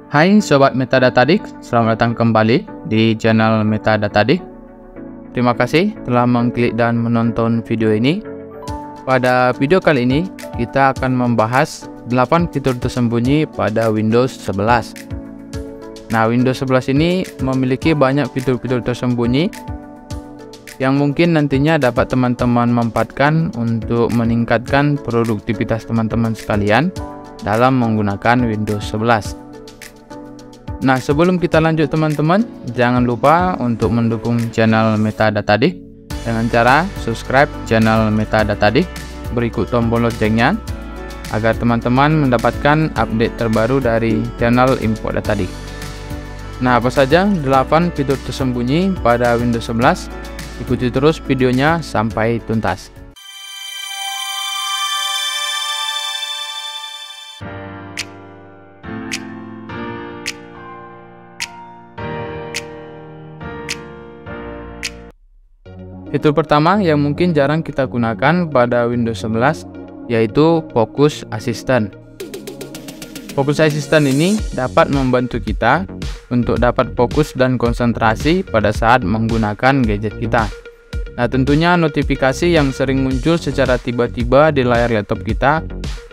Hai Sobat Metadatadik, selamat datang kembali di channel Metadatadik. Terima kasih telah mengklik dan menonton video ini. Pada video kali ini, kita akan membahas 8 fitur tersembunyi pada Windows 11. Nah, Windows 11 ini memiliki banyak fitur-fitur tersembunyi yang mungkin nantinya dapat teman-teman manfaatkan untuk meningkatkan produktivitas teman-teman sekalian dalam menggunakan Windows 11. Nah, sebelum kita lanjut teman-teman, jangan lupa untuk mendukung channel Metadatadik dengan cara subscribe channel Metadatadik, berikut tombol loncengnya agar teman-teman mendapatkan update terbaru dari channel Info Datadik. Nah, apa saja 8 fitur tersembunyi pada Windows 11? Ikuti terus videonya sampai tuntas. Fitur pertama yang mungkin jarang kita gunakan pada Windows 11 yaitu Focus Assistant. Focus Assistant ini dapat membantu kita untuk dapat fokus dan konsentrasi pada saat menggunakan gadget kita. Nah, tentunya notifikasi yang sering muncul secara tiba-tiba di layar laptop kita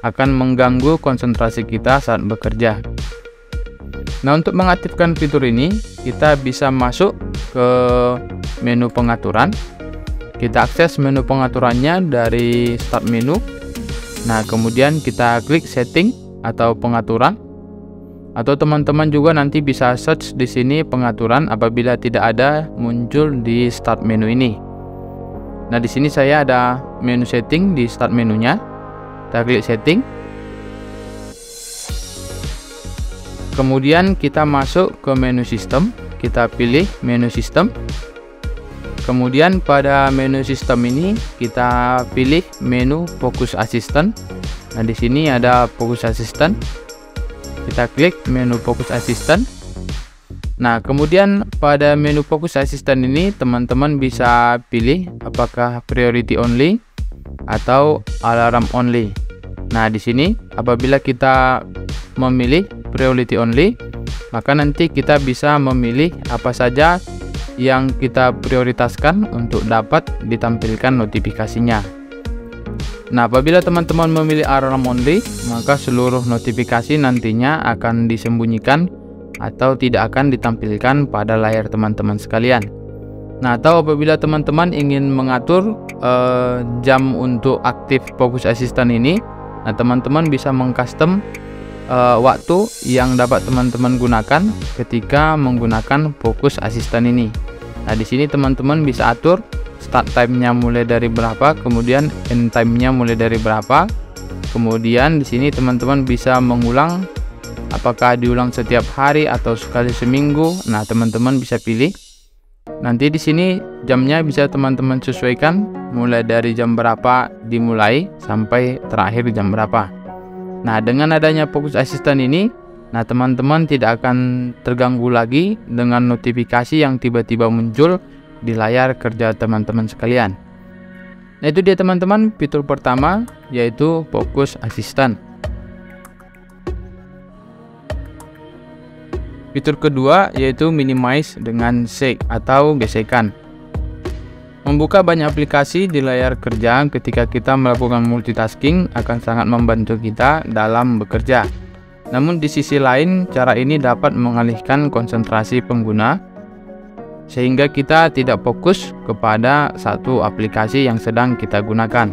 akan mengganggu konsentrasi kita saat bekerja. Nah, untuk mengaktifkan fitur ini, kita bisa masuk ke menu pengaturan. Kita akses menu pengaturannya dari start menu. Nah, kemudian kita klik setting atau pengaturan. Atau teman-teman juga nanti bisa search di sini pengaturan apabila tidak ada muncul di start menu ini. Nah, di sini saya ada menu setting di start menunya. Kita klik setting. Kemudian kita masuk ke menu sistem. Kita pilih menu sistem. Kemudian pada menu sistem ini kita pilih menu Focus Assistant. Nah, di sini ada Focus Assistant. Kita klik menu Focus Assistant. Nah, kemudian pada menu Focus Assistant ini teman-teman bisa pilih apakah priority only atau alarm only. Nah, di sini apabila kita memilih priority only, maka nanti kita bisa memilih apa saja yang kita prioritaskan untuk dapat ditampilkan notifikasinya. Nah, apabila teman-teman memilih alarm only, maka seluruh notifikasi nantinya akan disembunyikan atau tidak akan ditampilkan pada layar teman-teman sekalian. Nah, atau apabila teman-teman ingin mengatur jam untuk aktif Focus Assistant ini, nah teman-teman bisa mengcustom waktu yang dapat teman-teman gunakan ketika menggunakan Focus Assistant ini. Nah, di sini teman-teman bisa atur start time-nya mulai dari berapa, kemudian end time-nya mulai dari berapa. Kemudian di sini teman-teman bisa mengulang apakah diulang setiap hari atau sekali seminggu. Nah, teman-teman bisa pilih. Nanti di sini jamnya bisa teman-teman sesuaikan mulai dari jam berapa dimulai sampai terakhir jam berapa. Nah, dengan adanya Focus Assistant ini, nah teman-teman tidak akan terganggu lagi dengan notifikasi yang tiba-tiba muncul di layar kerja teman-teman sekalian. Nah, itu dia teman-teman fitur pertama yaitu Focus Assistant. Fitur kedua yaitu Minimize dengan shake atau gesekan. Membuka banyak aplikasi di layar kerja ketika kita melakukan multitasking akan sangat membantu kita dalam bekerja. Namun di sisi lain, cara ini dapat mengalihkan konsentrasi pengguna sehingga kita tidak fokus kepada satu aplikasi yang sedang kita gunakan.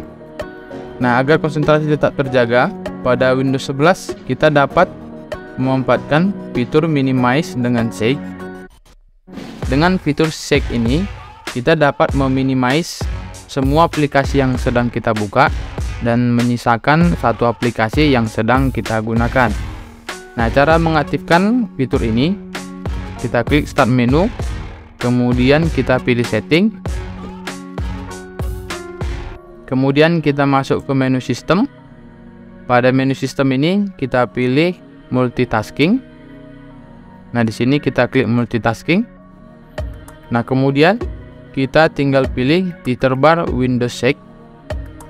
Nah, agar konsentrasi tetap terjaga, pada Windows 11 kita dapat memanfaatkan fitur Minimize dengan shake. Dengan fitur shake ini, kita dapat meminimize semua aplikasi yang sedang kita buka dan menyisakan satu aplikasi yang sedang kita gunakan. Nah, cara mengaktifkan fitur ini, kita klik start menu, kemudian kita pilih setting, kemudian kita masuk ke menu sistem. Pada menu sistem ini kita pilih multitasking. Nah, di sini kita klik multitasking. Nah, kemudian kita tinggal pilih title bar Windows Shake.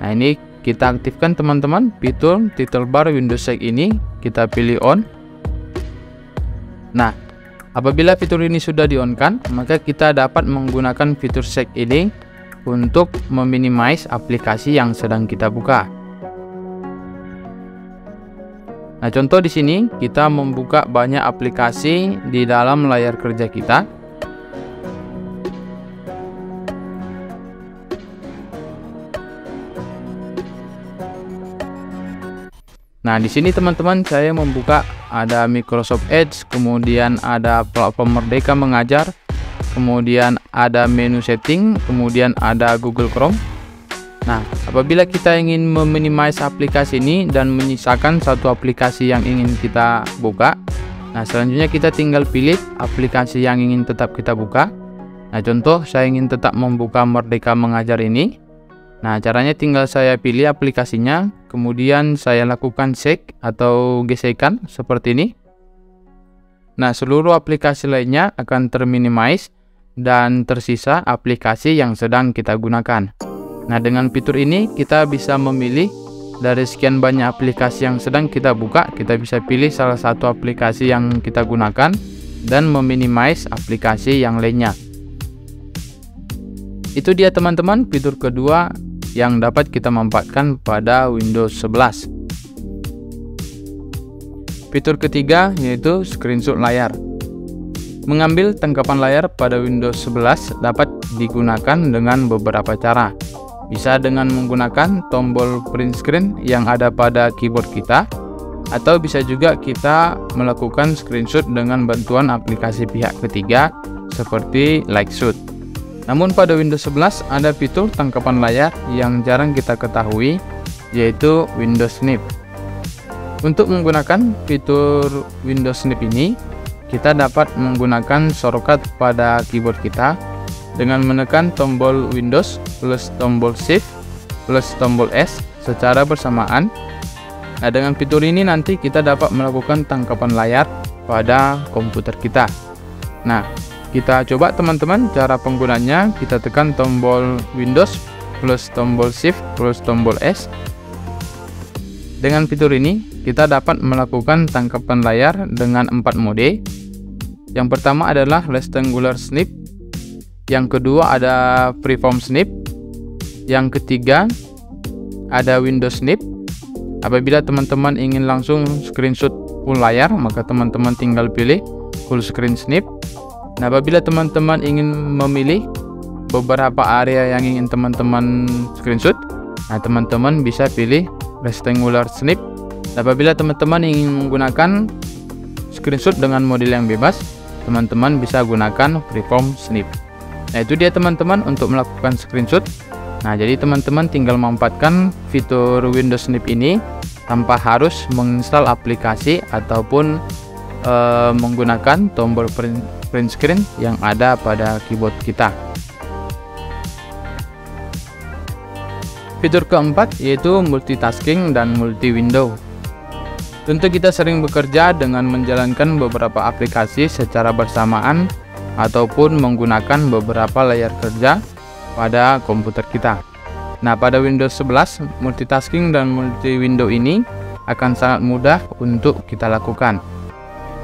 Nah, ini kita aktifkan teman-teman fitur title bar Windows Shake ini, kita pilih on. Nah, apabila fitur ini sudah di-on-kan, maka kita dapat menggunakan fitur shake ini untuk meminimize aplikasi yang sedang kita buka. Nah, contoh di sini kita membuka banyak aplikasi di dalam layar kerja kita. Nah, di sini teman-teman saya membuka ada Microsoft Edge, kemudian ada platform Merdeka Mengajar, kemudian ada menu setting, kemudian ada Google Chrome. Nah, apabila kita ingin meminimize aplikasi ini dan menyisakan satu aplikasi yang ingin kita buka, nah selanjutnya kita tinggal pilih aplikasi yang ingin tetap kita buka. Nah, contoh saya ingin tetap membuka Merdeka Mengajar ini. Nah, caranya tinggal saya pilih aplikasinya, kemudian saya lakukan shake atau gesekan seperti ini. Nah, seluruh aplikasi lainnya akan terminimize dan tersisa aplikasi yang sedang kita gunakan. Nah, dengan fitur ini kita bisa memilih dari sekian banyak aplikasi yang sedang kita buka, kita bisa pilih salah satu aplikasi yang kita gunakan dan meminimize aplikasi yang lainnya. Itu dia teman-teman fitur kedua yang dapat kita manfaatkan pada Windows 11. Fitur ketiga yaitu screenshot layar. Mengambil tangkapan layar pada Windows 11 dapat digunakan dengan beberapa cara. Bisa dengan menggunakan tombol print screen yang ada pada keyboard kita, atau bisa juga kita melakukan screenshot dengan bantuan aplikasi pihak ketiga seperti Likeshoot. Namun pada Windows 11 ada fitur tangkapan layar yang jarang kita ketahui, yaitu Windows Snip. Untuk menggunakan fitur Windows Snip ini, kita dapat menggunakan shortcut pada keyboard kita dengan menekan tombol Windows plus tombol Shift plus tombol S secara bersamaan. Nah, dengan fitur ini nanti kita dapat melakukan tangkapan layar pada komputer kita. Nah, kita coba teman-teman cara penggunanya. Kita tekan tombol Windows plus tombol Shift plus tombol S. Dengan fitur ini kita dapat melakukan tangkapan layar dengan 4 mode. Yang pertama adalah rectangular snip, yang kedua ada freeform snip, yang ketiga ada Windows Snip. Apabila teman-teman ingin langsung screenshot full layar, maka teman-teman tinggal pilih full screen snip. Nah, apabila teman-teman ingin memilih beberapa area yang ingin teman-teman screenshot, nah teman-teman bisa pilih rectangular snip. Apabila teman-teman ingin menggunakan screenshot dengan model yang bebas, teman-teman bisa gunakan freeform snip. Nah, itu dia teman-teman untuk melakukan screenshot. Nah, jadi teman-teman tinggal memanfaatkan fitur Windows Snip ini tanpa harus menginstal aplikasi ataupun menggunakan tombol print screen yang ada pada keyboard kita. Fitur keempat yaitu multitasking dan multi window. Tentu kita sering bekerja dengan menjalankan beberapa aplikasi secara bersamaan ataupun menggunakan beberapa layar kerja pada komputer kita. Nah, pada Windows 11 multitasking dan multi window ini akan sangat mudah untuk kita lakukan.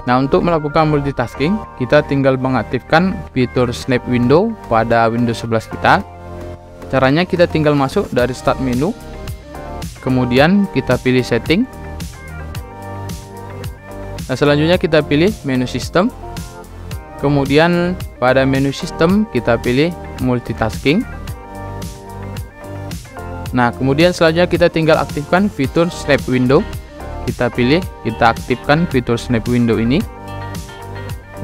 Nah, untuk melakukan multitasking, kita tinggal mengaktifkan fitur Snap Window pada Windows 11 kita. Caranya kita tinggal masuk dari Start menu, kemudian kita pilih Setting. Nah, selanjutnya kita pilih Menu System. Kemudian pada menu System kita pilih Multitasking. Nah, kemudian selanjutnya kita tinggal aktifkan fitur Snap Window. Kita aktifkan fitur Snap Window ini.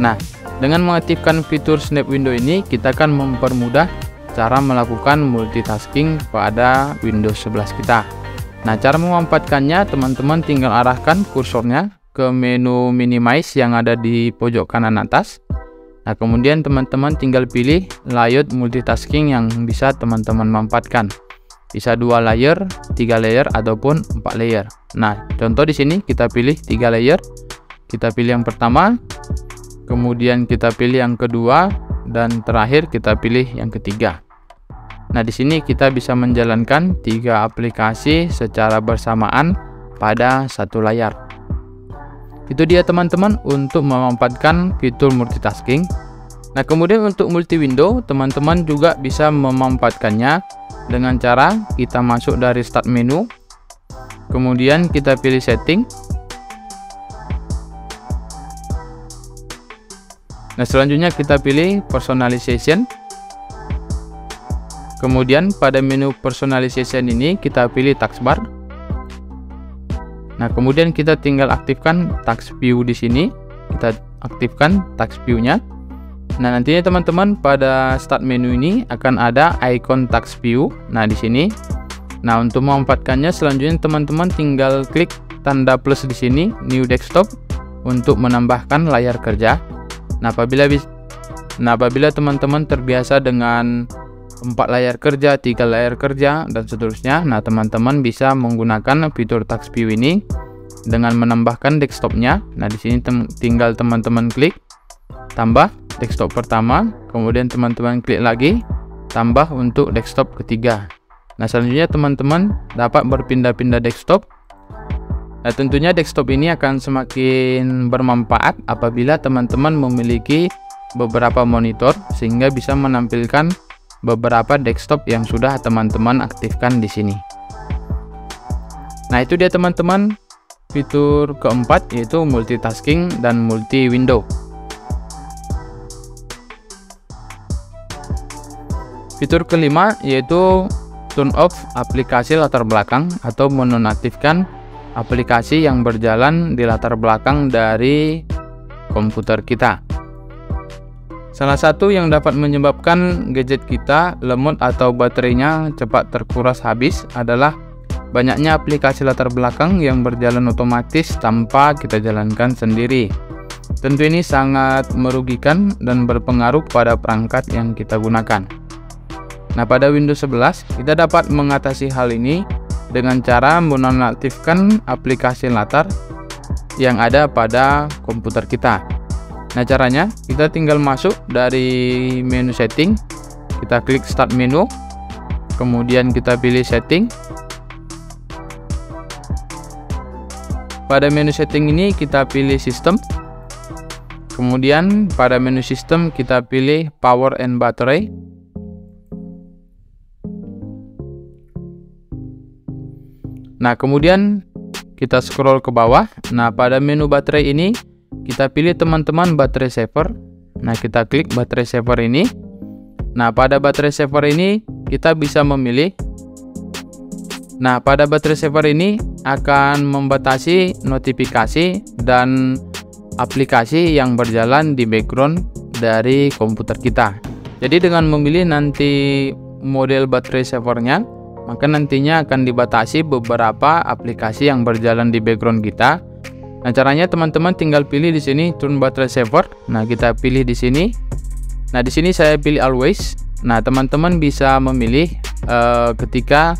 Nah, dengan mengaktifkan fitur Snap Window ini, kita akan mempermudah cara melakukan multitasking pada Windows 11 kita. Nah, cara memanfaatkannya, teman-teman tinggal arahkan kursornya ke menu minimize yang ada di pojok kanan atas. Nah, kemudian teman-teman tinggal pilih layout multitasking yang bisa teman-teman manfaatkan. Bisa 2 layer, 3 layer, ataupun 4 layer. Nah, contoh di sini kita pilih 3 layer. Kita pilih yang pertama, kemudian kita pilih yang kedua, dan terakhir kita pilih yang ketiga. Nah, di sini kita bisa menjalankan 3 aplikasi secara bersamaan pada satu layar. Itu dia teman-teman untuk memanfaatkan fitur multitasking. Nah, kemudian untuk multi window, teman-teman juga bisa memanfaatkannya dengan cara kita masuk dari start menu, kemudian kita pilih setting. Nah, selanjutnya kita pilih personalization. Kemudian pada menu personalization ini kita pilih taskbar. Nah, kemudian kita tinggal aktifkan task view di sini. Kita aktifkan task view-nya. Nah, nantinya teman-teman pada start menu ini akan ada icon task view. Nah, di sini. Nah, untuk memanfaatkannya selanjutnya teman-teman tinggal klik tanda plus di sini, new desktop, untuk menambahkan layar kerja. Nah, apabila teman-teman terbiasa dengan 4 layar kerja, 3 layar kerja, dan seterusnya, nah teman-teman bisa menggunakan fitur task view ini dengan menambahkan desktopnya. Nah, di sini tinggal teman-teman klik tambah desktop pertama, kemudian teman-teman klik lagi tambah untuk desktop ketiga. Nah, selanjutnya teman-teman dapat berpindah-pindah desktop. Nah, tentunya desktop ini akan semakin bermanfaat apabila teman-teman memiliki beberapa monitor sehingga bisa menampilkan beberapa desktop yang sudah teman-teman aktifkan di sini. Nah, itu dia teman-teman fitur keempat, yaitu multitasking dan multi window. Fitur kelima yaitu turn off aplikasi latar belakang atau menonaktifkan aplikasi yang berjalan di latar belakang dari komputer kita. Salah satu yang dapat menyebabkan gadget kita lemot atau baterainya cepat terkuras habis adalah banyaknya aplikasi latar belakang yang berjalan otomatis tanpa kita jalankan sendiri. Tentu ini sangat merugikan dan berpengaruh pada perangkat yang kita gunakan. Nah, pada Windows 11 kita dapat mengatasi hal ini dengan cara menonaktifkan aplikasi latar yang ada pada komputer kita. Nah, caranya kita tinggal masuk dari menu setting, kita klik start menu, kemudian kita pilih setting. Pada menu setting ini kita pilih sistem, kemudian pada menu sistem kita pilih power and battery. Nah, kemudian kita scroll ke bawah. Nah, pada menu baterai ini kita pilih teman-teman baterai saver. Nah, kita klik baterai saver ini. Nah, pada baterai saver ini kita bisa memilih. Nah, pada baterai saver ini akan membatasi notifikasi dan aplikasi yang berjalan di background dari komputer kita. Jadi dengan memilih nanti model baterai savernya, maka nantinya akan dibatasi beberapa aplikasi yang berjalan di background kita. Nah, caranya teman-teman tinggal pilih di sini turn battery saver. Nah, kita pilih di sini. Nah, di sini saya pilih always. Nah, teman-teman bisa memilih ketika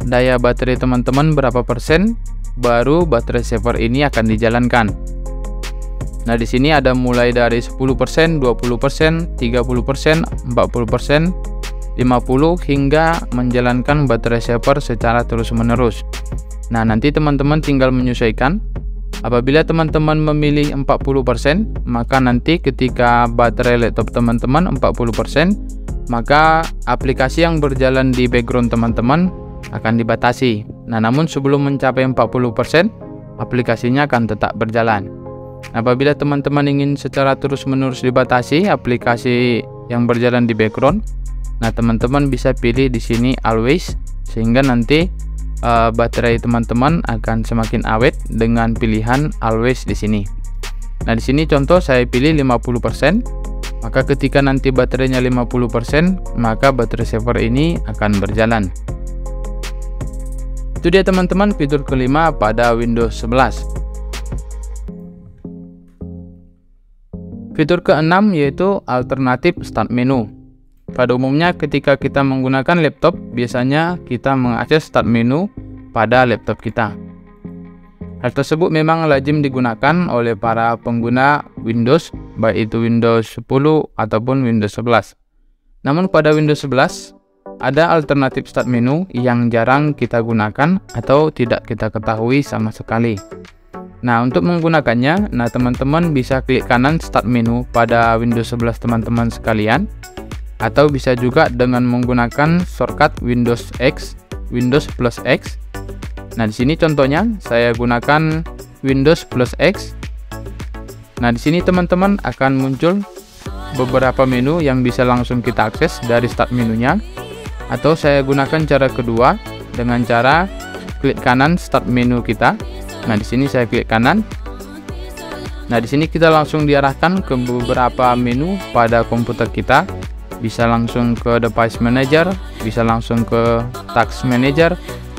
daya baterai teman-teman berapa persen baru baterai saver ini akan dijalankan. Nah, di sini ada mulai dari 10%, 20%, 30%, 40%, 50 hingga menjalankan baterai saver secara terus-menerus. Nah, nanti teman-teman tinggal menyesuaikan. Apabila teman-teman memilih 40%, maka nanti ketika baterai laptop teman-teman 40%, maka aplikasi yang berjalan di background teman-teman akan dibatasi. Nah, namun sebelum mencapai 40%, aplikasinya akan tetap berjalan. Apabila teman-teman ingin secara terus-menerus dibatasi aplikasi yang berjalan di background, nah teman-teman bisa pilih di sini always, sehingga nanti baterai teman-teman akan semakin awet dengan pilihan always di sini. Nah, di sini contoh saya pilih 50%, maka ketika nanti baterainya 50%, maka baterai saver ini akan berjalan. Itu dia teman-teman fitur kelima pada Windows 11. Fitur keenam yaitu alternatif start menu. Pada umumnya ketika kita menggunakan laptop, biasanya kita mengakses start menu pada laptop kita. Hal tersebut memang lazim digunakan oleh para pengguna Windows, baik itu Windows 10 ataupun Windows 11. Namun pada Windows 11, ada alternatif start menu yang jarang kita gunakan atau tidak kita ketahui sama sekali. Nah, untuk menggunakannya, teman-teman bisa klik kanan Start Menu pada Windows 11 teman-teman sekalian, atau bisa juga dengan menggunakan shortcut Windows X, Windows plus X. Nah, di sini contohnya saya gunakan Windows plus X. Nah, di sini teman-teman akan muncul beberapa menu yang bisa langsung kita akses dari start menunya, atau saya gunakan cara kedua dengan cara klik kanan Start Menu kita. Nah, di sini saya klik kanan. Nah, di sini kita langsung diarahkan ke beberapa menu pada komputer kita. Bisa langsung ke Device Manager, bisa langsung ke Task Manager,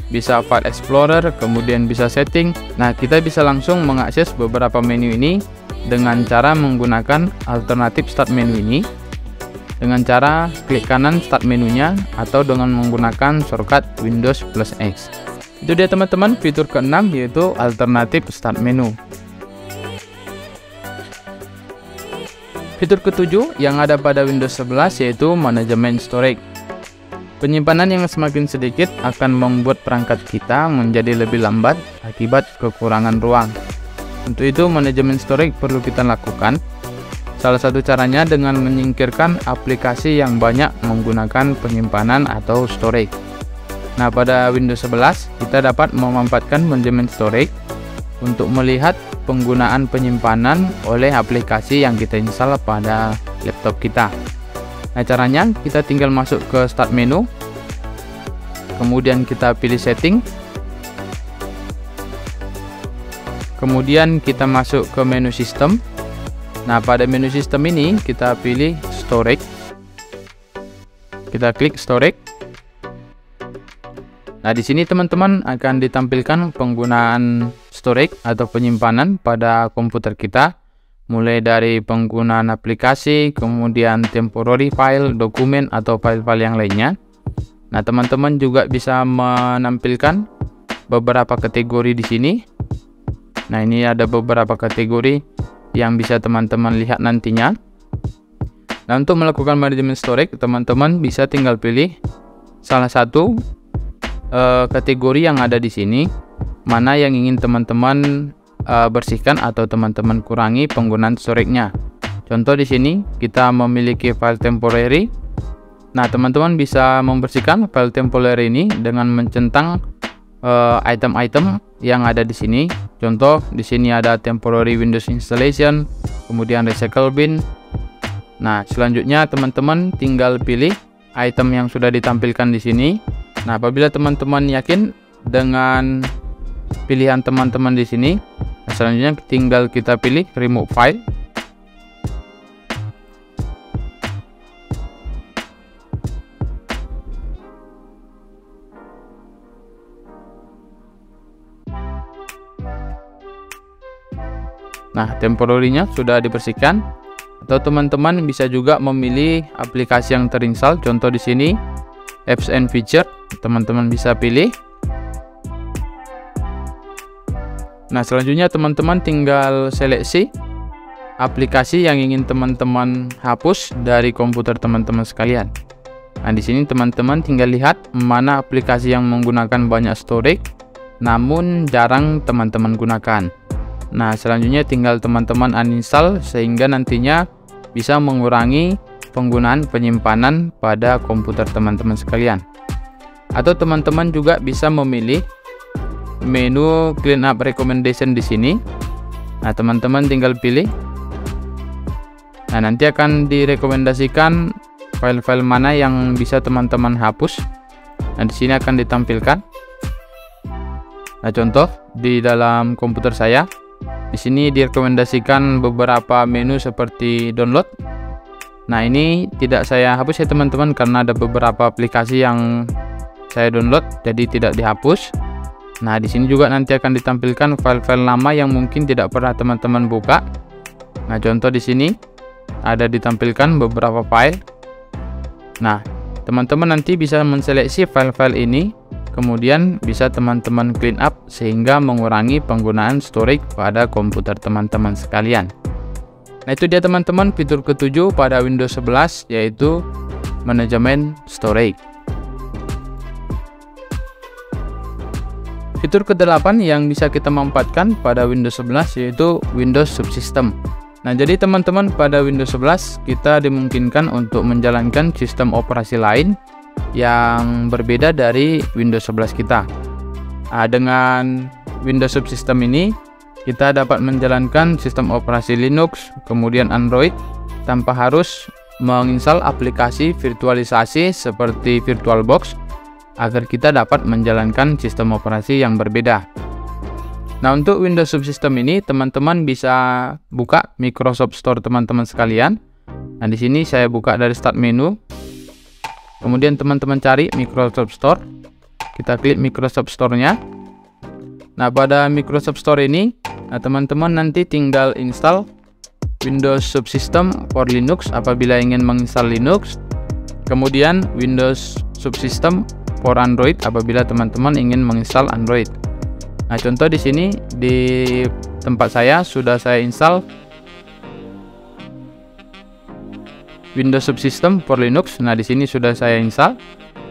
bisa File Explorer, kemudian bisa Setting. Nah, kita bisa langsung mengakses beberapa menu ini dengan cara menggunakan alternatif Start Menu ini, dengan cara klik kanan Start menunya, atau dengan menggunakan shortcut Windows plus X. Itu dia teman-teman fitur ke-6, yaitu alternatif Start Menu. Fitur ke-7 yang ada pada Windows 11 yaitu manajemen storage. Penyimpanan yang semakin sedikit akan membuat perangkat kita menjadi lebih lambat akibat kekurangan ruang. Untuk itu manajemen storage perlu kita lakukan. Salah satu caranya dengan menyingkirkan aplikasi yang banyak menggunakan penyimpanan atau storage. Nah, pada Windows 11 kita dapat memanfaatkan manajemen storage untuk melihat penggunaan penyimpanan oleh aplikasi yang kita install pada laptop kita. Nah, caranya kita tinggal masuk ke Start Menu, kemudian kita pilih Setting, kemudian kita masuk ke menu Sistem. Nah, pada menu Sistem ini kita pilih Storage, kita klik Storage. Nah, di sini teman-teman akan ditampilkan penggunaan storage atau penyimpanan pada komputer kita, mulai dari penggunaan aplikasi, kemudian temporary file, dokumen, atau file-file yang lainnya. Nah, teman-teman juga bisa menampilkan beberapa kategori di sini. Nah, ini ada beberapa kategori yang bisa teman-teman lihat nantinya. Nah, untuk melakukan manajemen storage, teman-teman bisa tinggal pilih salah satu kategori yang ada di sini, mana yang ingin teman-teman bersihkan atau teman-teman kurangi penggunaan storage-nya. Contoh di sini kita memiliki file temporary. Nah, teman-teman bisa membersihkan file temporary ini dengan mencentang item-item yang ada di sini. Contoh di sini ada temporary Windows installation, kemudian recycle bin. Nah, selanjutnya teman-teman tinggal pilih item yang sudah ditampilkan di sini. Nah, apabila teman-teman yakin dengan pilihan teman-teman di sini, selanjutnya tinggal kita pilih remove file. Nah, temporary-nya sudah dibersihkan. Atau teman-teman bisa juga memilih aplikasi yang terinstall. Contoh di sini apps and feature, teman-teman bisa pilih. Nah, selanjutnya teman-teman tinggal seleksi aplikasi yang ingin teman-teman hapus dari komputer teman-teman sekalian. Nah, di sini teman-teman tinggal lihat mana aplikasi yang menggunakan banyak storage namun jarang teman-teman gunakan. Nah, selanjutnya tinggal teman-teman uninstall sehingga nantinya bisa mengurangi penggunaan penyimpanan pada komputer teman-teman sekalian. Atau teman-teman juga bisa memilih menu clean up recommendation di sini. Nah, teman-teman tinggal pilih. Nah, nanti akan direkomendasikan file-file mana yang bisa teman-teman hapus. Nah, di sini akan ditampilkan. Nah, contoh di dalam komputer saya, di sini direkomendasikan beberapa menu seperti download. Nah, ini tidak saya hapus ya teman-teman, karena ada beberapa aplikasi yang saya download jadi tidak dihapus. Nah, di sini juga nanti akan ditampilkan file-file lama yang mungkin tidak pernah teman-teman buka. Nah, contoh di sini ada ditampilkan beberapa file. Nah, teman-teman nanti bisa menseleksi file-file ini, kemudian bisa teman-teman clean up sehingga mengurangi penggunaan storage pada komputer teman-teman sekalian. Nah, itu dia teman-teman fitur ke-7 pada Windows 11, yaitu manajemen storage. Fitur ke-8 yang bisa kita manfaatkan pada Windows 11 yaitu Windows Subsystem. Nah, jadi teman-teman, pada Windows 11 kita dimungkinkan untuk menjalankan sistem operasi lain yang berbeda dari Windows 11 kita. Nah, dengan Windows Subsystem ini kita dapat menjalankan sistem operasi Linux, kemudian Android tanpa harus menginstal aplikasi virtualisasi seperti VirtualBox agar kita dapat menjalankan sistem operasi yang berbeda. Nah, untuk Windows Subsystem ini teman-teman bisa buka Microsoft Store teman-teman sekalian. Nah, di sini saya buka dari Start menu. Kemudian teman-teman cari Microsoft Store. Kita klik Microsoft Store-nya. Nah, pada Microsoft Store ini, teman-teman nanti tinggal install Windows Subsystem for Linux apabila ingin menginstal Linux, kemudian Windows Subsystem for Android apabila teman-teman ingin menginstal Android. Nah, contoh di sini di tempat saya sudah saya install Windows Subsystem for Linux. Nah, di sini sudah saya install.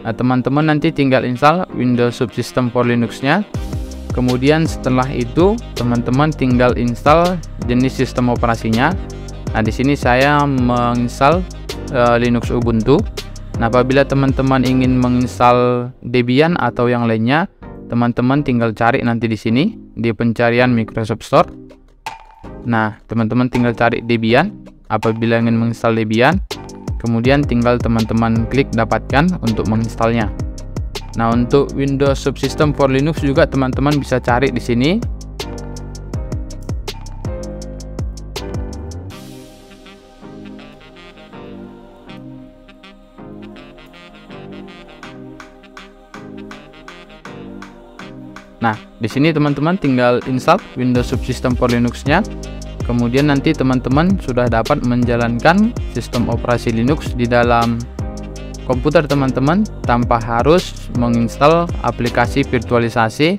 Nah, teman-teman nanti tinggal install Windows Subsystem for Linux-nya. Kemudian setelah itu teman-teman tinggal install jenis sistem operasinya. Nah, di sini saya menginstal Linux Ubuntu. Nah, apabila teman-teman ingin menginstal Debian atau yang lainnya, teman-teman tinggal cari nanti di sini di pencarian Microsoft Store. Nah, teman-teman tinggal cari Debian apabila ingin menginstal Debian. Kemudian tinggal teman-teman klik dapatkan untuk menginstalnya. Nah, untuk Windows Subsystem for Linux juga teman-teman bisa cari di sini. Nah, di sini teman-teman tinggal install Windows Subsystem for Linux-nya. Kemudian nanti teman-teman sudah dapat menjalankan sistem operasi Linux di dalam komputer teman-teman tanpa harus menginstal aplikasi virtualisasi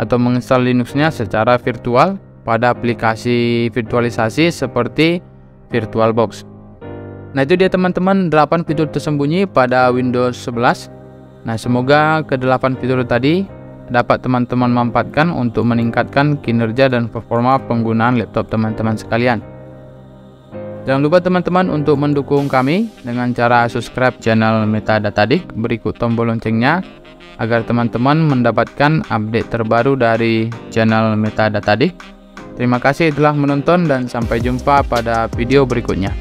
atau menginstal Linux-nya secara virtual pada aplikasi virtualisasi seperti VirtualBox. Nah, itu dia teman-teman 8 fitur tersembunyi pada Windows 11. Nah, semoga ke-8 fitur tadi dapat teman-teman manfaatkan untuk meningkatkan kinerja dan performa penggunaan laptop teman-teman sekalian. Jangan lupa teman-teman untuk mendukung kami dengan cara subscribe channel Metadatadik, berikut tombol loncengnya agar teman-teman mendapatkan update terbaru dari channel Metadatadik. Terima kasih telah menonton dan sampai jumpa pada video berikutnya.